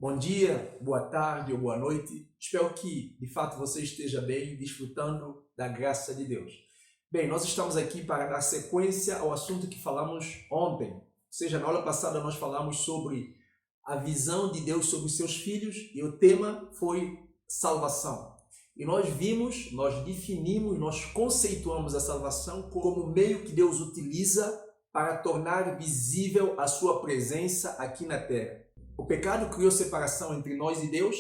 Bom dia, boa tarde ou boa noite. Espero que, de fato, você esteja bem, desfrutando da graça de Deus. Bem, nós estamos aqui para dar sequência ao assunto que falamos ontem. Ou seja, na aula passada nós falamos sobre a visão de Deus sobre os seus filhos e o tema foi salvação. E nós vimos, nós definimos, nós conceituamos a salvação como meio que Deus utiliza para tornar visível a sua presença aqui na terra. O pecado criou separação entre nós e Deus,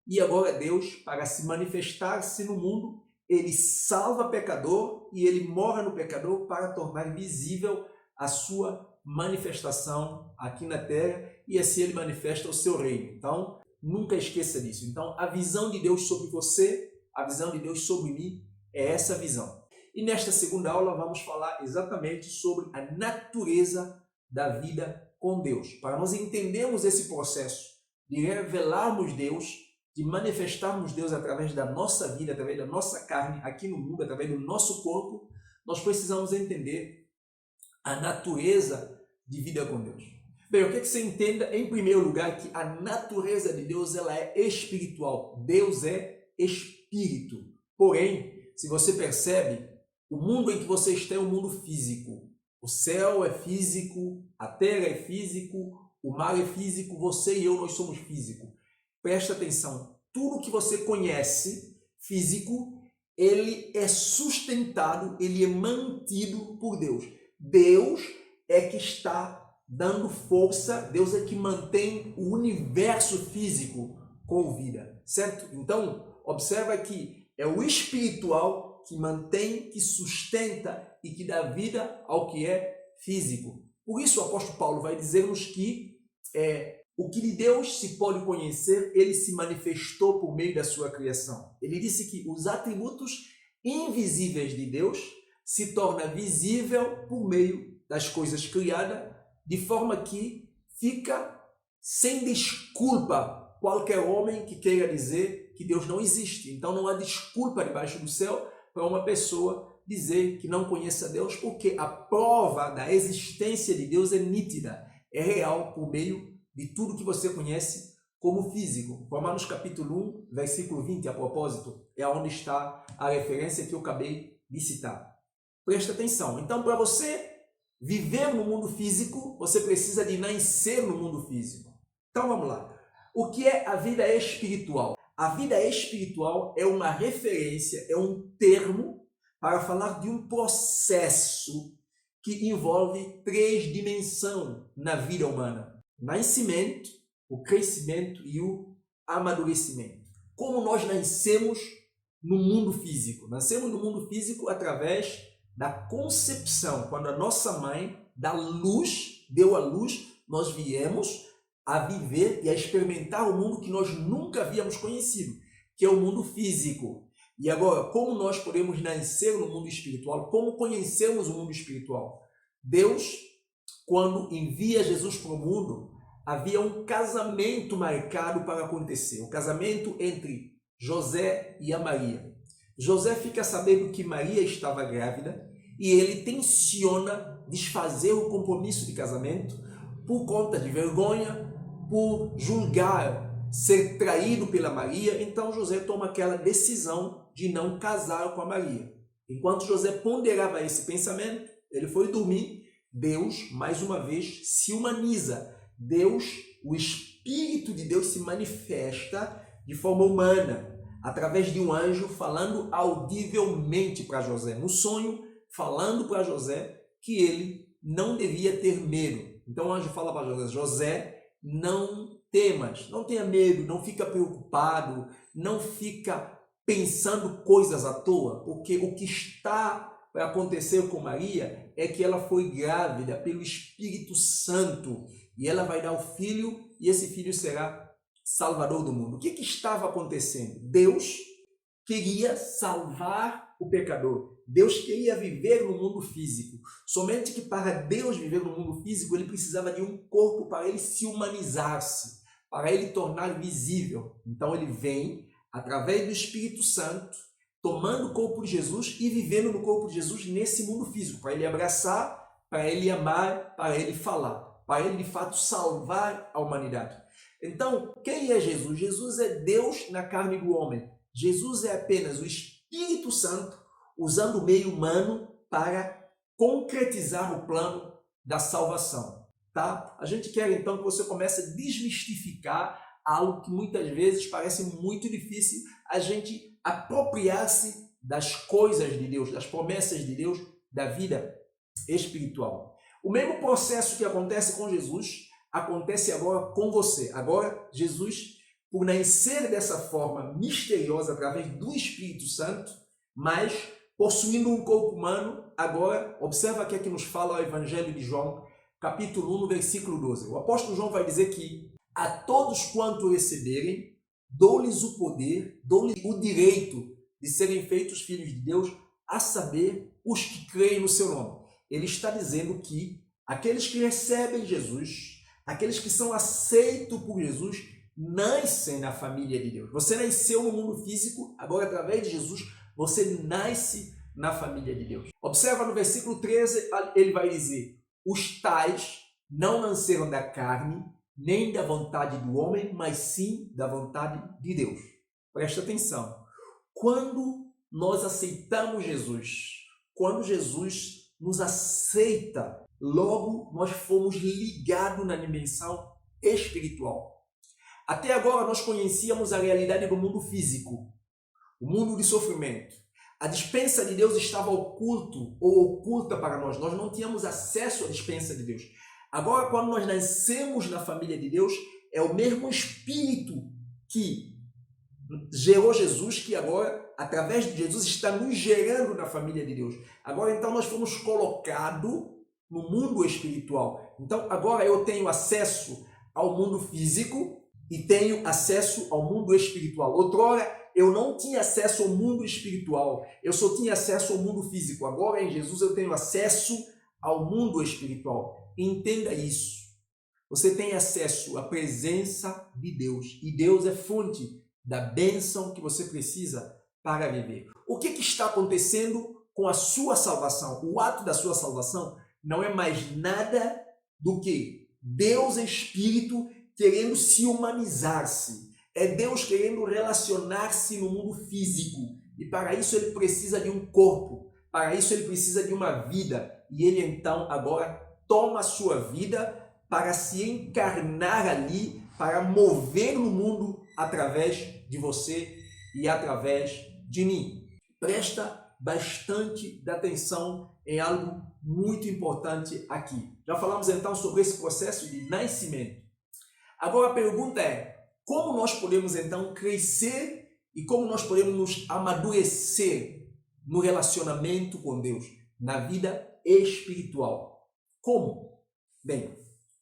e agora Deus, para se manifestar-se no mundo, ele salva pecador e ele morre no pecador para tornar visível a sua manifestação aqui na terra, e assim ele manifesta o seu reino. Então, nunca esqueça disso. Então, a visão de Deus sobre você, a visão de Deus sobre mim, é essa visão. E nesta segunda aula vamos falar exatamente sobre a natureza da vida com Deus, para nós entendermos esse processo de revelarmos Deus, de manifestarmos Deus através da nossa vida, através da nossa carne aqui no mundo, através do nosso corpo. Nós precisamos entender a natureza de vida com Deus. Bem, eu quero que você entenda, em primeiro lugar, que a natureza de Deus ela é espiritual. Deus é espírito. Porém, se você percebe, o mundo em que você está é um mundo físico. O céu é físico, a terra é físico, o mar é físico, você e eu, nós somos físicos. Presta atenção, tudo que você conhece físico, ele é sustentado, ele é mantido por Deus. Deus é que está dando força, Deus é que mantém o universo físico com vida, certo? Então, observa que é o espiritual que mantém, que sustenta e que dá vida ao que é físico. Por isso o apóstolo Paulo vai dizer-nos que o que de Deus se pode conhecer, ele se manifestou por meio da sua criação. Ele disse que os atributos invisíveis de Deus se tornam visíveis por meio das coisas criadas, de forma que fica sem desculpa qualquer homem que queira dizer que Deus não existe. Então não há desculpa debaixo do céu para uma pessoa dizer que não conhece a Deus, porque a prova da existência de Deus é nítida, é real por meio de tudo que você conhece como físico. Romanos capítulo 1, versículo 20, a propósito, é onde está a referência que eu acabei de citar. Presta atenção. Então, para você viver no mundo físico, você precisa de nascer no mundo físico. Então, vamos lá. O que é a vida espiritual? A vida espiritual é uma referência, é um termo para falar de um processo que envolve três dimensões na vida humana: o nascimento, o crescimento e o amadurecimento. Como nós nascemos no mundo físico? Nascemos no mundo físico através da concepção. Quando a nossa mãe deu à luz, nós viemos a viver e a experimentar o mundo que nós nunca havíamos conhecido, que é o mundo físico. E agora, como nós podemos nascer no mundo espiritual? Como conhecemos o mundo espiritual? Deus, quando envia Jesus para o mundo, havia um casamento marcado para acontecer. O casamento entre José e a Maria. José fica sabendo que Maria estava grávida e ele tenciona desfazer o compromisso de casamento por conta de vergonha, por julgar ser traído pela Maria. Então José toma aquela decisão de não casar com a Maria. Enquanto José ponderava esse pensamento, ele foi dormir. Deus, mais uma vez, se humaniza. Deus, o Espírito de Deus se manifesta de forma humana, através de um anjo falando audivelmente para José, no sonho, falando para José que ele não devia ter medo. Então o anjo fala para José: José, não temas, não tenha medo, não fica preocupado, não fica pensando coisas à toa, porque o que está para acontecer com Maria é que ela foi grávida pelo Espírito Santo e ela vai dar o filho e esse filho será salvador do mundo. O que estava acontecendo? Deus queria salvar o pecador. Deus queria viver no mundo físico. Somente que para Deus viver no mundo físico, ele precisava de um corpo para ele se humanizar-se, para ele tornar visível. Então ele vem, através do Espírito Santo, tomando o corpo de Jesus e vivendo no corpo de Jesus nesse mundo físico, para ele abraçar, para ele amar, para ele falar, para ele de fato salvar a humanidade. Então, quem é Jesus? Jesus é Deus na carne do homem. Jesus é apenas o Espírito Santo usando o meio humano para concretizar o plano da salvação. Tá? A gente quer então que você comece a desmistificar algo que muitas vezes parece muito difícil a gente apropriar-se das coisas de Deus, das promessas de Deus, da vida espiritual. O mesmo processo que acontece com Jesus acontece agora com você. Agora, Jesus, por nascer dessa forma misteriosa através do Espírito Santo, mas possuindo um corpo humano, agora, observa que aqui nos fala o Evangelho de João, capítulo 1, no versículo 12. O apóstolo João vai dizer que a todos quanto receberem, dou-lhes o poder, dou-lhes o direito de serem feitos filhos de Deus, a saber, os que creem no seu nome. Ele está dizendo que aqueles que recebem Jesus, aqueles que são aceitos por Jesus, nascem na família de Deus. Você nasceu no mundo físico, agora através de Jesus, você nasce na família de Deus. Observa no versículo 13, ele vai dizer: os tais não nasceram da carne, nem da vontade do homem, mas sim da vontade de Deus. Presta atenção. Quando nós aceitamos Jesus, quando Jesus nos aceita, logo nós fomos ligados na dimensão espiritual. Até agora nós conhecíamos a realidade do mundo físico, o mundo de sofrimento. A dispensa de Deus estava oculto ou oculta para nós. Nós não tínhamos acesso à dispensa de Deus. Agora, quando nós nascemos na família de Deus, é o mesmo Espírito que gerou Jesus, que agora, através de Jesus, está nos gerando na família de Deus. Agora, então, nós fomos colocados no mundo espiritual. Então, agora eu tenho acesso ao mundo físico e tenho acesso ao mundo espiritual. Outrora, eu não tinha acesso ao mundo espiritual, eu só tinha acesso ao mundo físico. Agora, em Jesus, eu tenho acesso ao mundo espiritual. Entenda isso. Você tem acesso à presença de Deus e Deus é fonte da bênção que você precisa para viver. O que está acontecendo com a sua salvação? O ato da sua salvação não é mais nada do que Deus Espírito querendo se humanizar-se. É Deus querendo relacionar-se no mundo físico. E para isso ele precisa de um corpo. Para isso ele precisa de uma vida. E ele então agora toma a sua vida para se encarnar ali, para mover no mundo através de você e através de mim. Presta bastante atenção em algo muito importante aqui. Já falamos então sobre esse processo de nascimento. Agora a pergunta é: como nós podemos então crescer e como nós podemos nos amadurecer no relacionamento com Deus, na vida espiritual? Como? Bem,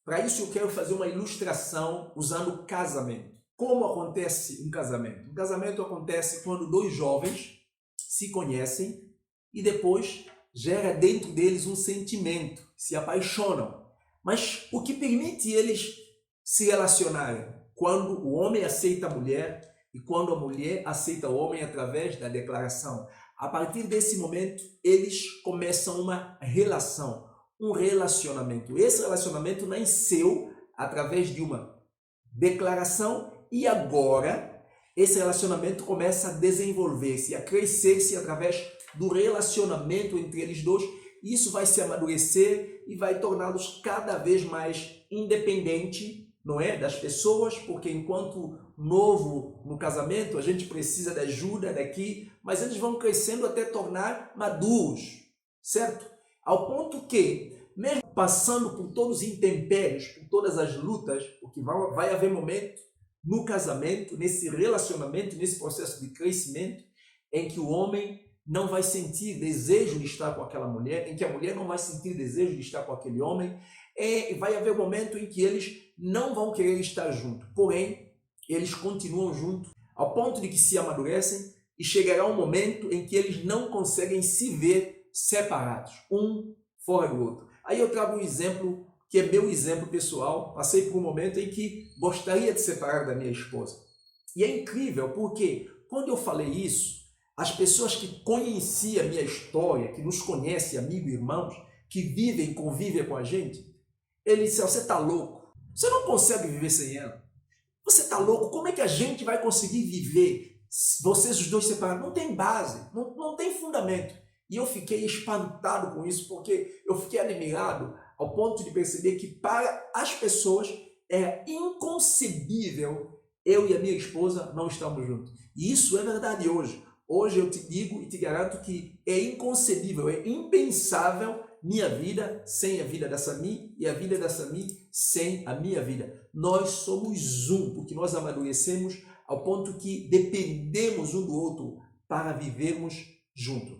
para isso eu quero fazer uma ilustração usando o casamento. Como acontece um casamento? Um casamento acontece quando dois jovens se conhecem e depois gera dentro deles um sentimento, se apaixonam. Mas o que permite eles se relacionarem? Quando o homem aceita a mulher e quando a mulher aceita o homem através da declaração. A partir desse momento, eles começam uma relação, um relacionamento. Esse relacionamento nasceu através de uma declaração e agora esse relacionamento começa a desenvolver-se, a crescer-se através do relacionamento entre eles dois. Isso vai se amadurecer e vai torná-los cada vez mais independentes, não é, das pessoas, porque enquanto novo no casamento a gente precisa de ajuda daqui, mas eles vão crescendo até tornar maduros, certo? Ao ponto que, mesmo passando por todos os intempéries, por todas as lutas, porque vai haver momento no casamento, nesse relacionamento, nesse processo de crescimento, em que o homem não vai sentir desejo de estar com aquela mulher, em que a mulher não vai sentir desejo de estar com aquele homem, vai haver um momento em que eles não vão querer estar juntos, porém, eles continuam juntos, ao ponto de que se amadurecem e chegará um momento em que eles não conseguem se ver separados, um fora do outro. Aí eu trago um exemplo que é meu exemplo pessoal. Passei por um momento em que gostaria de separar da minha esposa. E é incrível porque quando eu falei isso, as pessoas que conheciam a minha história, que nos conhecem, amigos e irmãos, que vivem, convivem com a gente, eles disseram: você está louco? Você não consegue viver sem ela. Você está louco? Como é que a gente vai conseguir viver vocês os dois separados? Não tem base, não tem fundamento. E eu fiquei espantado com isso, porque eu fiquei admirado ao ponto de perceber que para as pessoas é inconcebível eu e a minha esposa não estamos juntos. E isso é verdade hoje. Hoje eu te digo e te garanto que é inconcebível, é impensável minha vida sem a vida da Sami e a vida da Sami sem a minha vida. Nós somos um, porque nós amadurecemos ao ponto que dependemos um do outro para vivermos juntos.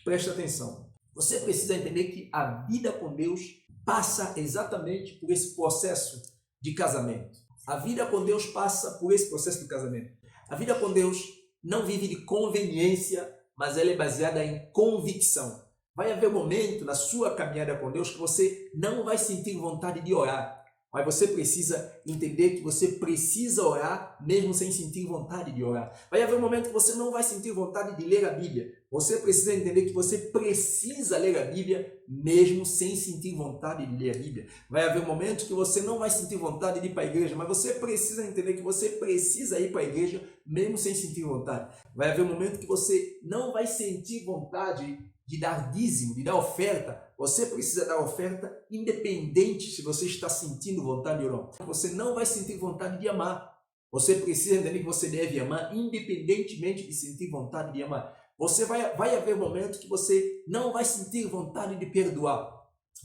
Presta atenção. Você precisa entender que a vida com Deus passa exatamente por esse processo de casamento. A vida com Deus passa por esse processo de casamento. A vida com Deus não vive de conveniência, mas ela é baseada em convicção. Vai haver um momento na sua caminhada com Deus que você não vai sentir vontade de orar, mas você precisa entender que você precisa orar mesmo sem sentir vontade de orar. Vai haver um momento que você não vai sentir vontade de ler a Bíblia. Você precisa entender que você precisa ler a Bíblia mesmo sem sentir vontade de ler a Bíblia. Vai haver um momento que você não vai sentir vontade de ir para a igreja, mas você precisa entender que você precisa ir para a igreja mesmo sem sentir vontade. Vai haver um momento que você não vai sentir vontade de dar dízimo, de dar oferta. Você precisa dar oferta independente se você está sentindo vontade ou não. Você não vai sentir vontade de amar. Você precisa entender que você deve amar independentemente de sentir vontade de amar. Vai haver um momento que você não vai sentir vontade de perdoar.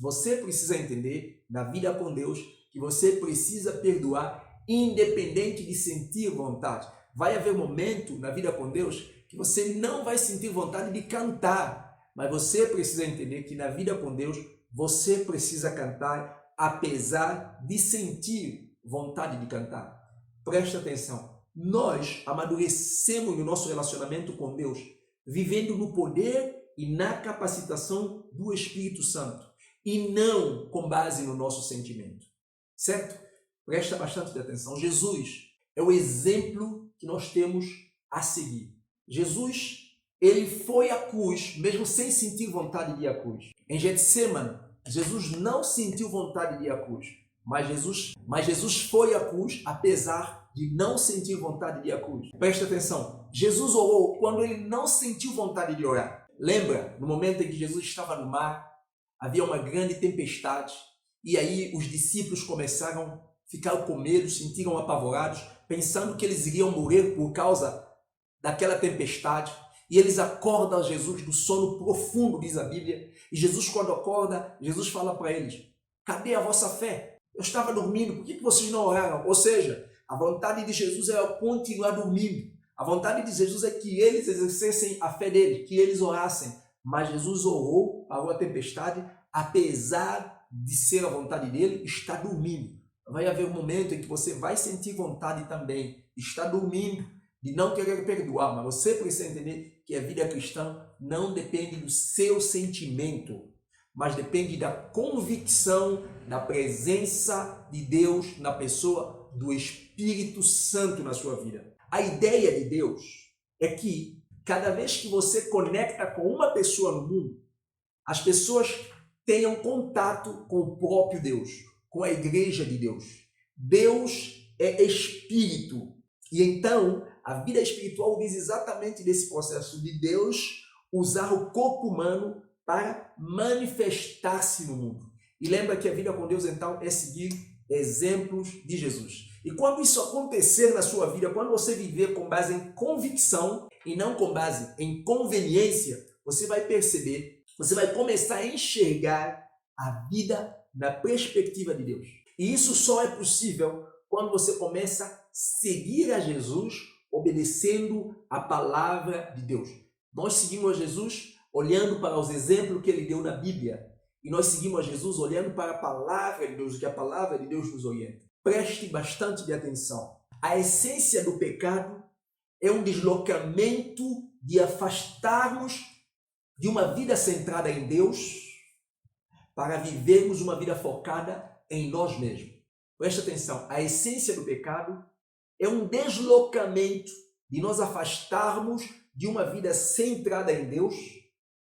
Você precisa entender, na vida com Deus, que você precisa perdoar independente de sentir vontade. Vai haver um momento na vida com Deus que você não vai sentir vontade de cantar. Mas você precisa entender que na vida com Deus, você precisa cantar apesar de sentir vontade de cantar. Presta atenção. Nós amadurecemos no nosso relacionamento com Deus, vivendo no poder e na capacitação do Espírito Santo, e não com base no nosso sentimento. Certo? Presta bastante atenção. Jesus é o exemplo que nós temos a seguir. Jesus, ele foi à cruz, mesmo sem sentir vontade de ir à cruz. Em Getsemane, Jesus não sentiu vontade de ir à cruz, mas Jesus foi à cruz apesar de não sentir vontade de ir à cruz. Presta atenção, Jesus orou quando ele não sentiu vontade de orar. Lembra, no momento em que Jesus estava no mar, havia uma grande tempestade, e aí os discípulos começaram a ficar com medo, sentiram apavorados, pensando que eles iriam morrer por causa daquela tempestade. E eles acordam Jesus do sono profundo, diz a Bíblia. E Jesus, quando acorda, Jesus fala para eles: cadê a vossa fé? Eu estava dormindo, por que vocês não oraram? Ou seja, a vontade de Jesus é continuar dormindo. A vontade de Jesus é que eles exercessem a fé deles, que eles orassem. Mas Jesus orou, parou a tempestade, apesar de ser a vontade dele, está dormindo. Vai haver um momento em que você vai sentir vontade também, está dormindo, de não querer perdoar, mas você precisa entender que a vida cristã não depende do seu sentimento, mas depende da convicção da presença de Deus na pessoa do Espírito Santo na sua vida. A ideia de Deus é que cada vez que você conecta com uma pessoa no mundo, as pessoas tenham contato com o próprio Deus, com a igreja de Deus. Deus é Espírito. E então, a vida espiritual diz exatamente desse processo de Deus usar o corpo humano para manifestar-se no mundo. E lembra que a vida com Deus, então, é seguir exemplos de Jesus. E quando isso acontecer na sua vida, quando você viver com base em convicção e não com base em conveniência, você vai perceber, você vai começar a enxergar a vida na perspectiva de Deus. E isso só é possível quando você começa a seguir a Jesus obedecendo a palavra de Deus. Nós seguimos a Jesus olhando para os exemplos que ele deu na Bíblia. E nós seguimos a Jesus olhando para a palavra de Deus, o que a palavra de Deus nos orienta. Preste bastante atenção. A essência do pecado é um deslocamento de afastarmos de uma vida centrada em Deus para vivermos uma vida focada em nós mesmos. Preste atenção. A essência do pecado é um deslocamento de nós afastarmos de uma vida centrada em Deus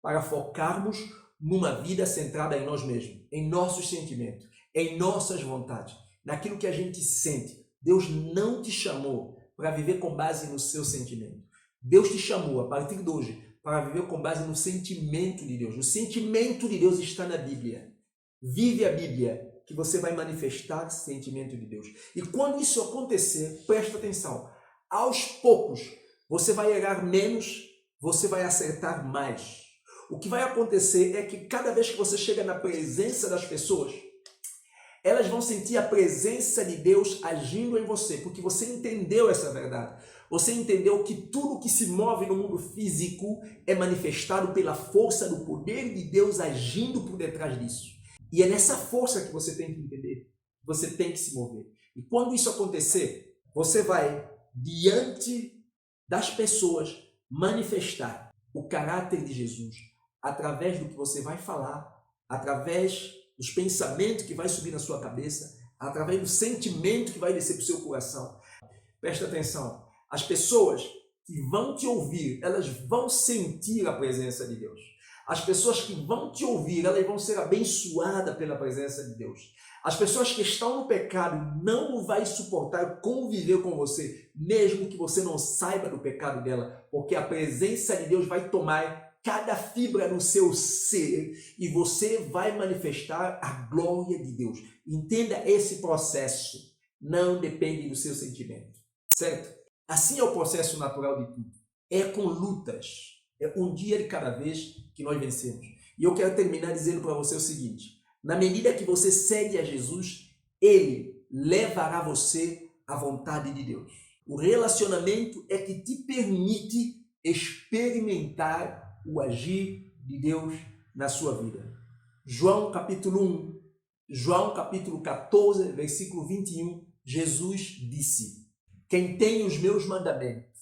para focarmos numa vida centrada em nós mesmos, em nossos sentimentos, em nossas vontades, naquilo que a gente sente. Deus não te chamou para viver com base no seu sentimento. Deus te chamou, a partir de hoje, para viver com base no sentimento de Deus. O sentimento de Deus está na Bíblia. Vive a Bíblia, que você vai manifestar o sentimento de Deus. E quando isso acontecer, presta atenção. Aos poucos, você vai errar menos, você vai acertar mais. O que vai acontecer é que cada vez que você chega na presença das pessoas, elas vão sentir a presença de Deus agindo em você, porque você entendeu essa verdade. Você entendeu que tudo que se move no mundo físico é manifestado pela força do poder de Deus agindo por detrás disso. E é nessa força que você tem que entender, você tem que se mover. E quando isso acontecer, você vai, diante das pessoas, manifestar o caráter de Jesus através do que você vai falar, através dos pensamentos que vai subir na sua cabeça, através do sentimento que vai descer para o seu coração. Presta atenção, as pessoas que vão te ouvir, elas vão sentir a presença de Deus. As pessoas que vão te ouvir, elas vão ser abençoadas pela presença de Deus. As pessoas que estão no pecado não vão suportar conviver com você, mesmo que você não saiba do pecado dela, porque a presença de Deus vai tomar cada fibra do seu ser e você vai manifestar a glória de Deus. Entenda esse processo. Não depende do seu sentimento, certo? Assim é o processo natural de tudo. É com lutas. É um dia de cada vez que nós vencemos. E eu quero terminar dizendo para você o seguinte. Na medida que você segue a Jesus, Ele levará você à vontade de Deus. O relacionamento é que te permite experimentar o agir de Deus na sua vida. João capítulo 1, João capítulo 14, versículo 21, Jesus disse: quem tem os meus mandamentos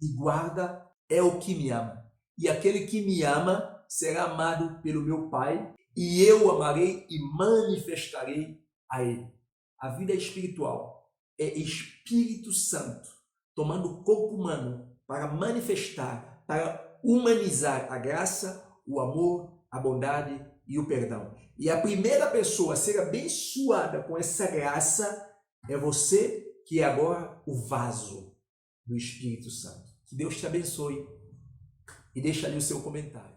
e guarda é o que me ama. E aquele que me ama será amado pelo meu Pai, e eu o amarei e manifestarei a ele. A vida espiritual é Espírito Santo tomando o corpo humano para manifestar, para humanizar a graça, o amor, a bondade e o perdão. E a primeira pessoa a ser abençoada com essa graça é você, que é agora o vaso do Espírito Santo. Que Deus te abençoe e deixa ali o seu comentário.